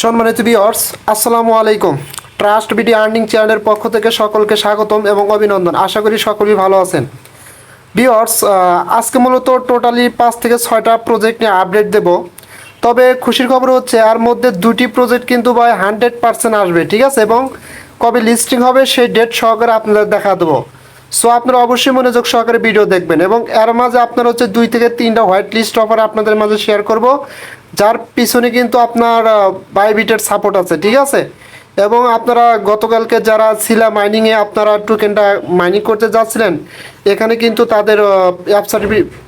সম্মানিত ভিউয়ার্স, আসসালামু আলাইকুম। ট্রাস্ট বিডি আর্নিং চ্যানেলের পক্ষ থেকে সকলকে স্বাগতম এবং অভিনন্দন। আশা করি সকলেই ভালো আছেন। ভিউয়ার্স, আজকে মূলত টোটালি 5 থেকে 6টা প্রজেক্ট নিয়ে আপডেট দেব। তবে খুশির খবর হচ্ছে এর মধ্যে দুটি প্রজেক্ট কিন্তু ভাই 100% আসবে, ঠিক আছে, এবং কবে লিস্টিং হবে সেই ডেট সহকারে আপনাদের দেখা দেবো। সো আপনারা অবশ্যই মনোযোগ সহকারে ভিডিও দেখবেন এবং এর মাঝে আপনার হচ্ছে 2 থেকে 3টা হোয়াইট লিস্ট অফার আপনাদের মাঝে শেয়ার করব, যার পিছনে কিন্তু আপনার বাইবিটের সাপোর্ট আছে, ঠিক আছে। এবং আপনারা গতকালকে যারা ছিলা মাইনিংয়ে আপনারা টোকেনটা মাইনিং করতে যাচ্ছিলেন, এখানে কিন্তু তাদের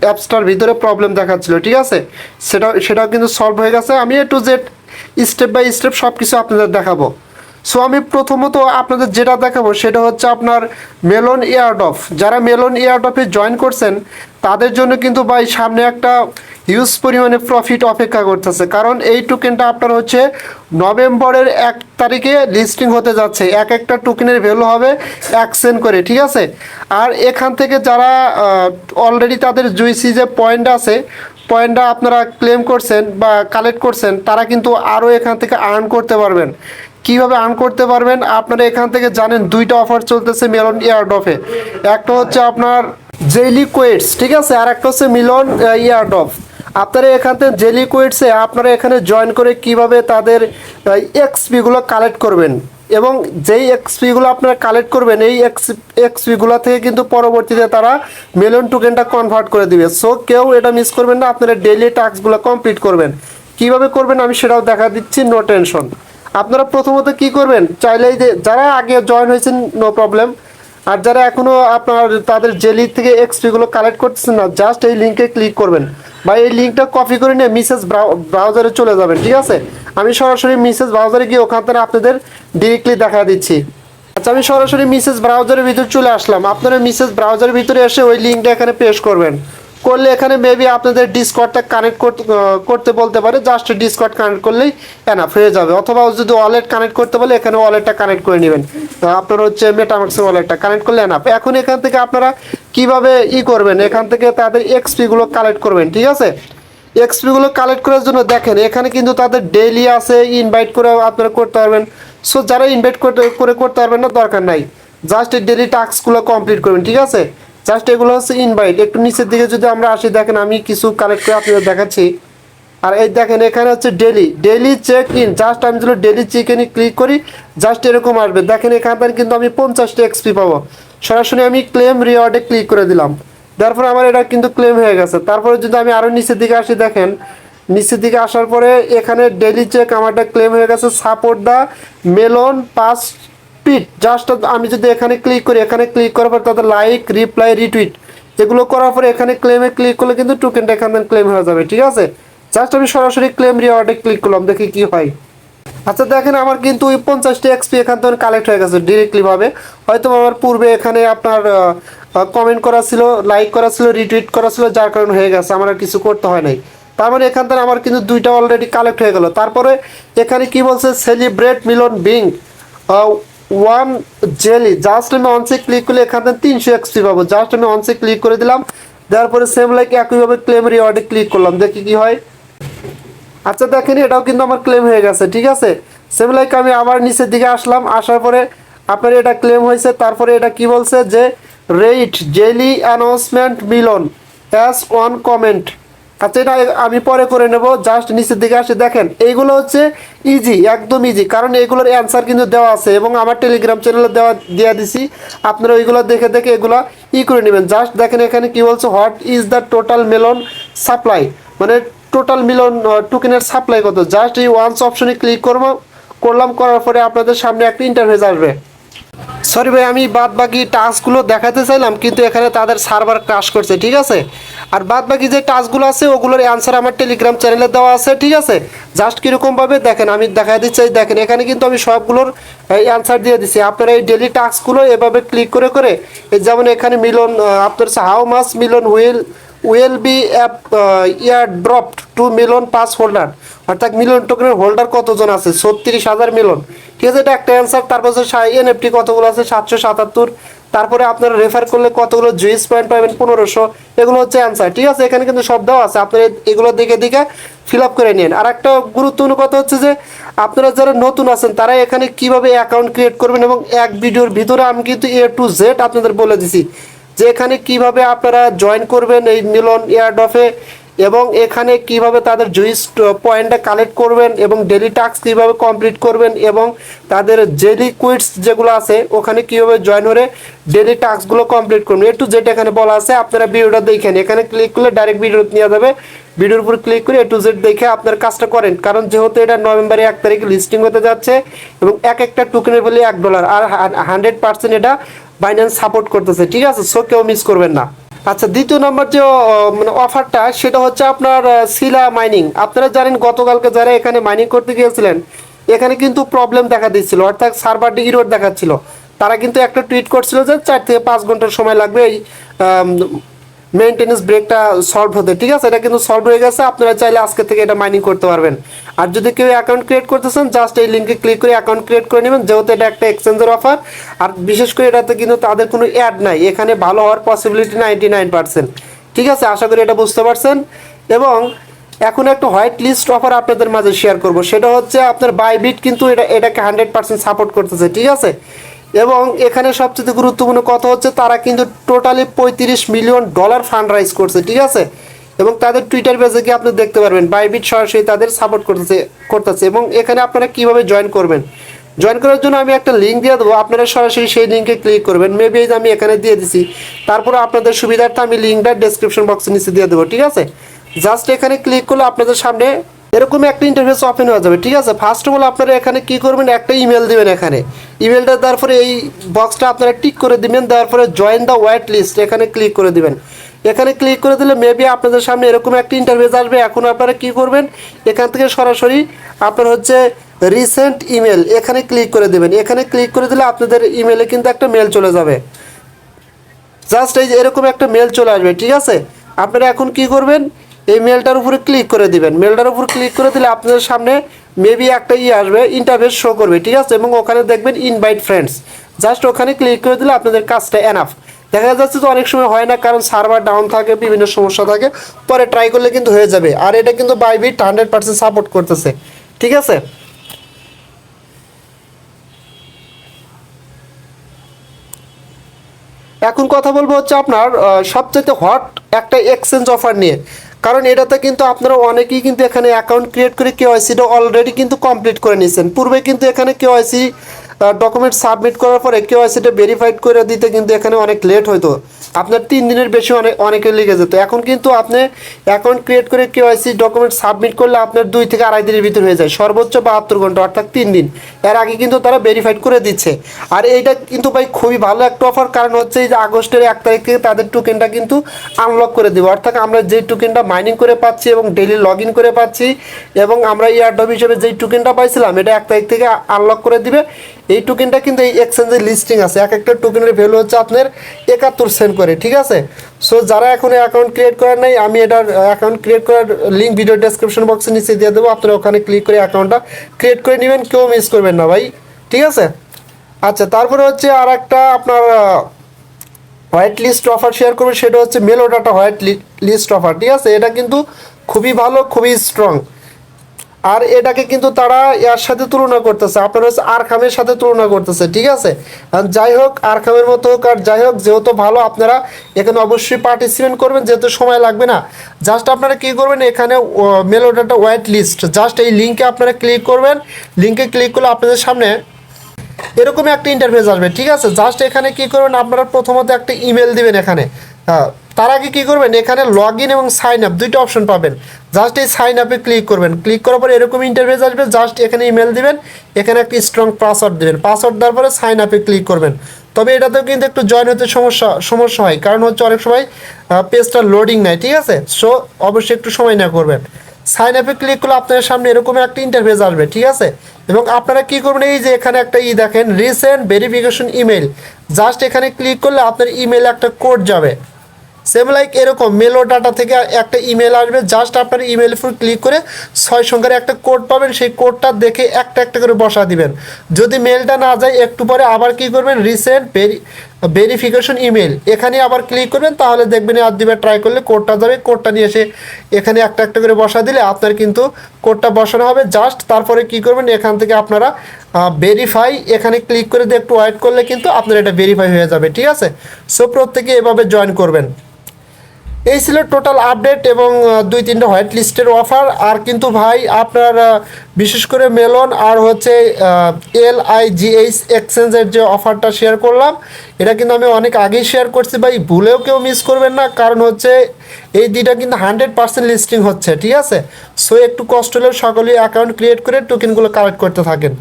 অ্যাপসটার ভিতরে প্রবলেম দেখাচ্ছিল, ঠিক আছে। সেটাও কিন্তু সলভ হয়ে গেছে। আমি A to Z step by step সব কিছু আপনাদের দেখাবো। সো আমি প্রথমত আপনাদের যেটা দেখাবো সেটা হচ্ছে আপনার মেলন এয়ারড্রপ। যারা মেলন এয়ারড্রপে জয়েন করছেন তাদের জন্য কিন্তু ভাই সামনে একটা হিউজ পরিমাণে প্রফিট অপেক্ষা করতেছে, কারণ এই টোকেনটা আপনার হচ্ছে নভেম্বরের 1 তারিখে লিস্টিং হতে যাচ্ছে। একটা টোকেনের ভ্যালু হবে 1 সেন্ট করে, ঠিক আছে। আর এখান থেকে যারা অলরেডি তাদের জুইসি যে পয়েন্ট আছে, পয়েন্টটা আপনারা ক্লেম করছেন বা কালেক্ট করছেন, তারা কিন্তু আরও এখান থেকে আর্ন করতে পারবেন। কিভাবে আর্ন করতে পারবেন আপনারা এখান থেকে জানেন, দুইটা অফার চলতেছে মেলন এয়ারড্রপে। একটা হচ্ছে আপনার জেলি কোয়েটস, ঠিক আছে, আর একটা হচ্ছে মিলন এয়ারড্রপ। আপনারা এখান থেকে জেলি কোয়েটসে আপনারা এখানে জয়েন করে কিভাবে তাদের এক্সপিগুলো কালেক্ট করবেন, এবং যেই এক্সপিগুলো আপনারা কালেক্ট করবেন এই এক্সপিগুলো থেকে কিন্তু পরবর্তীতে তারা মেলন টোকেনটা কনভার্ট করে দিবে। সো কেউ এটা মিস করবেন না, আপনারা ডেইলি টাস্কগুলো কমপ্লিট করবেন। কিভাবে করবেন আমি সেটাও দেখা দিচ্ছি, নো টেনশন। আপনারা প্রথমত কি করবেন, চাইলেই যে যারা আগে জয়েন হয়েছেন নো প্রবলেম, আর যারা এখনও আপনার তাদের জেলি থেকে এক্সপিগুলো কালেক্ট করতেছেন না, জাস্ট এই লিঙ্কে ক্লিক করবেন বা এই লিঙ্কটা কপি করে নিয়ে মিসেস ব্রাউজারে চলে যাবেন, ঠিক আছে। আমি সরাসরি মিসেস ব্রাউজারে গিয়ে ওখান থেকে আপনাদের ডিরেক্টলি দেখা দিচ্ছি। আচ্ছা, আমি সরাসরি মিসেস ব্রাউজারের ভিতরে চলে আসলাম। আপনারা মিসেস ব্রাউজারের ভিতরে এসে ওই লিঙ্কটা এখানে পেস্ট করবেন। করলে এখানে মেবি আপনাদের ডিসকর্ডটা কানেক্ট করতে বলতে পারে, জাস্ট ডিসকর্ড কানেক্ট করলেই এনাফ হয়ে যাবে। অথবা যদি ওয়ালেট কানেক্ট করতে বলে এখানে ওয়ালেটটা কানেক্ট করে নেবেন। আপনার হচ্ছে মেটামাক্সের ওয়ালেটটা কানেক্ট করলে এনাফ। এখন এখান থেকে আপনারা কিভাবে করবেন, এখান থেকে তাদের এক্সপিগুলো কালেক্ট করবেন, ঠিক আছে। এক্সপিগুলো কালেক্ট করার জন্য দেখেন এখানে কিন্তু তাদের ডেইলি আছে, ইনভাইট করে আপনারা করতে পারবেন। সো যারা ইনভাইট করতে পারবেন না, দরকার নাই, জাস্ট এই ডেইলি টাস্কগুলো কমপ্লিট করবেন, ঠিক আছে। জাস্ট এগুলো হচ্ছে ইনভাইট। একটু নিচের দিকে যদি আমরা আসি, দেখেন আমি কিছু কালেক্ট করে আপনাদের দেখাচ্ছি। আর এই দেখেন এখানে হচ্ছে ডেইলি চেক ইন। জাস্ট আমি যদি ডেইলি চেক ইনে ক্লিক করি, জাস্ট এরকম আসবে। দেখেন এখান থেকে কিন্তু আমি 50টা এক্সপি পাবো। সরাসরি আমি ক্লেম রিওয়ার্ডে ক্লিক করে দিলাম, তারপরে আমার এটা কিন্তু ক্লেম হয়ে গেছে। তারপরে যদি আমি আরও নিচের দিকে আসি, দেখেন নিচের দিকে আসার পরে এখানে ডেইলি চেক আমারটা ক্লেম হয়ে গেছে। সাপোর্ট দ্য মেলন পাস পিট, জাস্ট আমি যদি এখানে ক্লিক করি, এখানে ক্লিক করার পর তাদের লাইক, রিপ্লাই, রিটুইট এগুলো করার পরে এখানে ক্লেমে ক্লিক করলে কিন্তু টোকেনটা এখানে ক্লেম হয়ে যাবে, ঠিক আছে। জাস্ট আমি সরাসরি ক্লেম রিওয়ার্ডে ক্লিক করলাম, দেখি কি হয়। আচ্ছা দেখেন আমার কিন্তু ওই 50টা এক্সপি এখান থেকে কালেক্ট হয়ে গেছে ডিরেক্টলিভাবে। হয়তো আমার পূর্বে এখানে আপনার কমেন্ট করা ছিল, লাইক করা ছিল, রিটুইট করা ছিল, যার কারণে হয়ে গেছে, আমার আর কিছু করতে হয় নাই। তার মানে এখান থেকে আমার কিন্তু 2টা অলরেডি কালেক্ট হয়ে গেল। তারপরে এখানে কি বলছে, সেলিব্রেট মিলন বিং ওয়ান জেলি। জাস্ট আমি অনসে ক্লিক করলে এখান থেকে 300 এক্সপি পাবো। জাস্ট আমি অনসে ক্লিক করে দিলাম, তারপরে সেম লাইক একইভাবে ক্লেম রিওয়ার্ডে ক্লিক করলাম, দেখি কি হয়। আচ্ছা দেখেন এটাও কিন্তু আমার ক্লেম হয়ে গেছে, ঠিক আছে। সেম লাইক আমি আবার নিচের দিকে আসলাম, আসার পরে আপনার এটা ক্লেম হয়েছে। তারপরে এটা কি বলছে যে রেট জেলি অ্যানাউন্সমেন্ট মিলন অ্যাজ ওয়ান কমেন্ট। আচ্ছা এটা আমি পরে করে নেব। জাস্ট নিচের দিকে আসে দেখেন এইগুলো হচ্ছে ইজি, একদম ইজি, কারণ এগুলোর অ্যান্সার কিন্তু দেওয়া আছে এবং আমার টেলিগ্রাম চ্যানেলে দেওয়া দিছি। আপনারা ওইগুলো দেখে দেখে এগুলো করে নেবেন। জাস্ট দেখেন এখানে কি বলছে, what is the total Melon supply, মানে টোটাল মিলন টোকেনের সাপ্লাই কত। জাস্ট এই ওয়ান্স অপশনে ক্লিক করলাম, করার পরে আপনাদের সামনে একটা ইন্টারফেস আসবে। সরি ভাই, আমি বাদ বাকি টাস্কগুলো দেখাতে চাইলাম কিন্তু এখানে তাদের সার্ভার ক্রাশ করছে, ঠিক আছে। আর বাদ বাকি যে টাস্কগুলো আছে ওগুলোর অ্যান্সার আমার টেলিগ্রাম চ্যানেলে দেওয়া আছে, ঠিক আছে। জাস্ট কীরকমভাবে দেখেন আমি দেখা দিচ্ছি, দেখেন এখানে কিন্তু আমি সবগুলোর অ্যান্সার দিয়ে দিচ্ছি। আপনারা এই ডেলি টাস্কগুলো এভাবে ক্লিক করে করে, যেমন এখানে মিলন আপনার how much Milon will be airdrop to Milon pass holder, অর্থাৎ মিলন টোকেনের হোল্ডার কতজন আছে, 36,000 মিলন, ঠিক আছে, এটা একটা অ্যান্সার। তারপর এনএফটি কতগুলো আছে, 777। তারপরে আপনারা রেফার করলে কতগুলো জুইস পয়েন্ট পাবেন 1500, এগুলো হচ্ছে অ্যান্সার। ঠিক আছে, এখানে কিন্তু সব দেওয়া আছে, আপনারা এগুলো দেখে দেখে ফিল আপ করে নিন। আর একটা গুরুত্বপূর্ণ কথা হচ্ছে যে আপনারা যারা নতুন আছেন তারা এখানে কিভাবে অ্যাকাউন্ট ক্রিয়েট করবেন, এবং এক ভিডিওর ভিতরে আমি কিন্তু A to Z আপনাদের বলে দিছি যে এখানে কিভাবে আপনারা জয়েন করবেন এই মিলন এয়ারড্রপে, এবং এখানে কিভাবে তাদের জুইস পয়েন্টটা কালেক্ট করবেন, এবং ডেলি টাস্ক কিভাবে কমপ্লিট করবেন, এবং তাদের ডেলি কুইটস যেগুলো আছে ওখানে কিভাবে জয়েন হয়ে ডেলি টাস্কগুলো কমপ্লিট করবেন। A to Z এখানে বলা আছে, আপনারা ভিডিওটা দেখেন, এখানে ক্লিক করলে ডাইরেক্ট ভিডিও নিয়ে যাবে, ভিডিওর উপর ক্লিক করে A to Z দেখে আপনার কাজটা করেন। কারণ যেহেতু এটা নভেম্বরের 1 তারিখে লিস্টিং হতে যাচ্ছে, এবং এক একটা টোকেনের ভ্যালু $1, আর 100% এটা বাইন্যান্স সাপোর্ট করতেছে। ঠিক আছে, সো কেউ মিস করবেন না। আচ্ছা, দ্বিতীয় নম্বর যে মানে অফারটা সেটা হচ্ছে আপনার শিলা মাইনিং। আপনারা জানেন গতকালকে যারা এখানে মাইনিং করতে গিয়েছিলেন এখানে কিন্তু প্রবলেম দেখা দিচ্ছিল, অর্থাৎ সার্ভারটি ইরর দেখাচ্ছিল। তারা কিন্তু একটা টুইট করছিল যে 4 থেকে 5 ঘন্টার সময় লাগবে এই মেইনটেনেন্স ব্রেকটা সলভ হতে। ঠিক আছে, এটা কিন্তু সলভ হয়ে গেছে, আপনারা চাইলে আজকে থেকে এটা মাইনিং করতে পারবেন। আর যদি কেউ অ্যাকাউন্ট ক্রিয়েট করতেছেন জাস্ট এই লিঙ্কে ক্লিক করে অ্যাকাউন্ট ক্রিয়েট করে নেবেন, যেহেতু এটা একটা এক্সচেঞ্জের অফার। আর বিশেষ করে এটাতে কিন্তু তাদের কোনো অ্যাড নাই, এখানে ভালো হওয়ার পসিবিলিটি 99%। ঠিক আছে, আশা করি এটা বুঝতে পারছেন। এবং এখন একটা হোয়াইট লিস্ট অফার আপনাদের মাঝে শেয়ার করব, সেটা হচ্ছে আপনার বাইবিট কিন্তু এটাকে 100% সাপোর্ট করতেছে। ঠিক আছে, এবং এখানে সবচেয়ে গুরুত্বপূর্ণ কথা হচ্ছে তারা কিন্তু টোটালি $35 মিলিয়ন ফান্ড রাইজ করছে। ঠিক আছে, এবং তাদের টুইটার পেজে গিয়ে আপনি দেখতে পারবেন বাইবিট সরাসরি তাদের সাপোর্ট করতেছে। এবং এখানে আপনারা কিভাবে জয়েন করবেন, জয়েন করার জন্য আমি একটা লিঙ্ক দিয়ে দেবো, আপনারা সরাসরি সেই লিঙ্কে ক্লিক করবেন। মেবি আমি এখানে দিয়ে দিছি, তারপরে আপনাদের সুবিধার্থে আমি লিঙ্কটা ডেসক্রিপশন বক্সে নিচে দিয়ে দেবো। ঠিক আছে, জাস্ট এখানে ক্লিক করলে আপনাদের সামনে এরকম একটা ইন্টারফেস ওপেন হয়ে যাবে। ঠিক আছে, ফার্স্ট অফ অল আপনারা এখানে কি করবেন, একটা ইমেল দিবেন। এখানে ইমেলটা দেওয়ার পরে এই বক্সটা আপনারা টিক করে দিবেন, দেওয়ার পরে জয়েন দ্য হোয়াইট লিস্ট এখানে ক্লিক করে দিবেন। এখানে ক্লিক করে দিলে মেবি আপনাদের সামনে এরকম একটা ইন্টারফেস আসবে। এখন আপনারা কি করবেন, এখান থেকে সরাসরি আপনার হচ্ছে রিসেন্ট ইমেল এখানে ক্লিক করে দেবেন। এখানে ক্লিক করে দিলে আপনাদের ইমেলে কিন্তু একটা মেল চলে যাবে, জাস্ট এই যে এরকম একটা মেল চলে আসবে। ঠিক আছে, আপনারা এখন কি করবেন, এই মেলটার উপরে ক্লিক করে দিবেন। মেলটার উপর ক্লিক করে দিলে আপনাদের সামনে মেবি একটা আসবে, ইন্টারফেস শো করবে। ঠিক আছে, এবং ওখানে দেখবেন ইনভাইট ফ্রেন্ডস, জাস্ট ওখানে ক্লিক করে দিলে আপনাদের কাজটা এনাফ। দেখা যাচ্ছে তো অনেক সময় হয় না, কারণ সার্ভার ডাউন থাকে, বিভিন্ন সমস্যা থাকে, পরে ট্রাই করলে কিন্তু হয়ে যাবে। আর এটা কিন্তু বাইবিট 100% সাপোর্ট করতেছে। ঠিক আছে, এখন কথা বলবো হচ্ছে আপনার সবচেয়ে হট একটা এক্সচেঞ্জ অফার নিয়ে। কারণ এটাতে কিন্তু আপনারা অনেকেই কিন্তু এখানে অ্যাকাউন্ট ক্রিয়েট করে কেওয়াইসিটা অলরেডি কিন্তু কমপ্লিট করে নিয়েছেন। পূর্বে কিন্তু এখানে কেওয়াইসি ডকুমেন্ট সাবমিট করার পরে কেওয়াইসিটা ভেরিফাইড করে দিতে কিন্তু এখানে অনেক লেট হতো, আপনার 3 দিনের বেশি অনেকে লেগে যেত। এখন কিন্তু আপনি অ্যাকাউন্ট ক্রিয়েট করে কেওয়াইসি ডকুমেন্ট সাবমিট করলে আপনার 2 থেকে আড়াই দিনের ভিতর হয়ে যায়, সর্বোচ্চ 72 ঘন্টা, অর্থাৎ 3 দিন। এর আগে কিন্তু তারা ভেরিফাইড করে দিচ্ছে। আর এইটা কিন্তু ভাই খুবই ভালো একটা অফার, কারণ হচ্ছে এই যে আগস্টের 1 তারিখ থেকে তাদের টোকেনটা কিন্তু আনলক করে দেবে। অর্থাৎ আমরা যে টোকেনটা মাইনিং করে পাচ্ছি এবং ডেইলি লগ ইন করে পাচ্ছি, এবং আমরা এয়ারড্রপ হিসেবে যেই টোকেনটা পাইছিলাম এটা 1 তারিখ থেকে আনলক করে দিবে। এই টোকেনটা কিন্তু এই এক্সচেঞ্জের লিস্টিং আছে, এক একটা টোকেনের ভ্যালু হচ্ছে আপনার 71 সেন্ট করে। ঠিক আছে, সো যারা এখন অ্যাকাউন্ট ক্রিয়েট করার নাই, আমি এটার অ্যাকাউন্ট ক্রিয়েট করার লিঙ্ক ভিডিও ডেসক্রিপশন বক্সে নিচে দিয়ে দেবো, আপনারা ওখানে ক্লিক করে অ্যাকাউন্টটা ক্রিয়েট করে নেবেন, কেউ মিস করবেন না ভাই। ঠিক আছে, আচ্ছা, তারপরে হচ্ছে আর একটা আপনার হোয়াইট লিস্ট অফার শেয়ার করবে, সেটা হচ্ছে মেলো ডাটা হোয়াইট লিস্ট অফার। ঠিক আছে, এটা কিন্তু খুবই ভালো, খুবই স্ট্রং। আর এটাকে কিন্তু তারা এর সাথে তুলনা করতেছে, আপনার হচ্ছে আরখামের সাথে তুলনা করতেছে। ঠিক আছে, যাই হোক আরখামের মতো হোক আর যাই হোক, যেহেতু ভালো আপনারা এখানে অবশ্যই পার্টিসিপেট করবেন, যেহেতু সময় লাগবে না। জাস্ট আপনারা কী করবেন, এখানে মেলো ডাটা হোয়াইট লিস্ট, জাস্ট এই লিঙ্কে আপনারা ক্লিক করবেন। লিঙ্কে ক্লিক করলে আপনাদের সামনে এরকমই একটা ইন্টারফেস আসবে। ঠিক আছে, জাস্ট এখানে কি করবেন, আপনারা প্রথমত একটা ইমেল দিবেন এখানে। তার আগে কী করবেন, এখানে লগ ইন এবং সাইন আপ দুইটা অপশন পাবেন, জাস্ট এই সাইন আপে ক্লিক করবেন। ক্লিক করার পরে এরকম ইন্টারফেস আসবে, জাস্ট এখানে ইমেল দিবেন, এখানে একটা স্ট্রং পাসওয়ার্ড দেবেন, পাসওয়ার্ড দেওয়ার পরে সাইন আপে ক্লিক করবেন। তবে এটাতেও কিন্তু একটু জয়েন হতে সমস্যা হয়, কারণ হচ্ছে অনেক সময় পেজটা লোডিং নেয়। ঠিক আছে, সো অবশ্যই একটু সময় না করবেন। সাইন আপে ক্লিক করলে আপনাদের সামনে এরকম একটা ইন্টারফেস আসবে। ঠিক আছে, এবং আপনারা কী করবেন, এই যে এখানে একটা দেখেন রিসেন্ট ভেরিফিকেশন ইমেল, জাস্ট এখানে ক্লিক করলে আপনার ইমেলে একটা কোড যাবে। সেম লাইক এরকম মেলো ডাটা থেকে একটা ইমেল আসবে, জাস্ট আপনার ইমেলের উপর ক্লিক করে 6 সংখ্যার একটা কোড পাবেন, সেই কোডটা দেখে একটা একটা করে বসা দিবেন। যদি মেলটা না যায় একটু পরে আবার কি করবেন, রিসেন্ট ভেরিফিকেশন ইমেল, এখানে আবার ক্লিক করবেন, তাহলে দেখবেন আর দুবার ট্রাই করলে কোডটা যাবে। কোডটা নিয়ে এসে এখানে একটা একটা করে বসা দিলে আপনার কিন্তু কোডটা বসানো হবে। জাস্ট তারপরে কি করবেন, এখান থেকে আপনারা ভেরিফাই এখানে ক্লিক করে দিয়ে একটু ওয়েট করলে কিন্তু আপনার এটা ভেরিফাই হয়ে যাবে, ঠিক আছে। সো প্রত্যেকে এভাবে জয়েন করবেন। এই ছিল টোটাল আপডেট এবং 2-3টা হোয়াইট লিস্টের অফার। আর কিন্তু ভাই আপনার বিশেষ করে মেলন আর হচ্ছে LIGH এক্সচেঞ্জের যে অফারটা শেয়ার করলাম, এটা কিন্তু আমি অনেক আগেই শেয়ার করছি ভাই, ভুলেও কেউ মিস করবেন না। কারণ হচ্ছে এই দুইটা কিন্তু 100% লিস্টিং হচ্ছে, ঠিক আছে। সো একটু কষ্ট হলেও সকলেই অ্যাকাউন্ট ক্রিয়েট করে টোকেনগুলো কালেক্ট করতে থাকেন।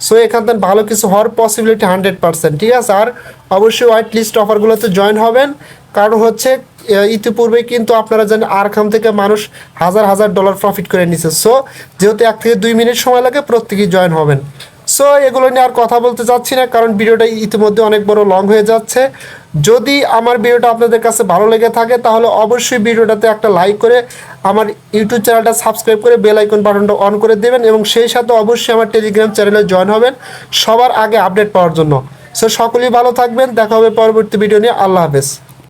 সো এখান থেকে ভালো কিছু হওয়ার পসিবিলিটি 100%, ঠিক আছে। আর অবশ্যই হোয়াইট লিস্ট অফারগুলোতে জয়েন হবেন, কারণ হচ্ছে ইতিপূর্বে কিন্তু আপনারা জানেন আরখাম থেকে মানুষ হাজার হাজার ডলার প্রফিট করে নিছে। সো যেহেতু 1 থেকে 2 মিনিট সময় লাগে, প্রত্যেকেই জয়েন হবেন। সো এগুলো নিয়ে আর কথা বলতে চাচ্ছি না, কারণ ভিডিওটা ইতিমধ্যে অনেক বড় লং হয়ে যাচ্ছে। যদি আমার ভিডিওটা আপনাদের কাছে ভালো লেগে থাকে, তাহলে অবশ্যই ভিডিওটাতে একটা লাইক করে আমার ইউটিউব চ্যানেলটা সাবস্ক্রাইব করে বেল আইকন বাটনটা অন করে দেবেন, এবং সেই সাথে অবশ্যই আমার টেলিগ্রাম চ্যানেলে জয়েন হবেন সবার আগে আপডেট পাওয়ার জন্য। সো সকলেই ভালো থাকবেন, দেখা হবে পরবর্তী ভিডিও নিয়ে। আল্লাহ হাফেজ।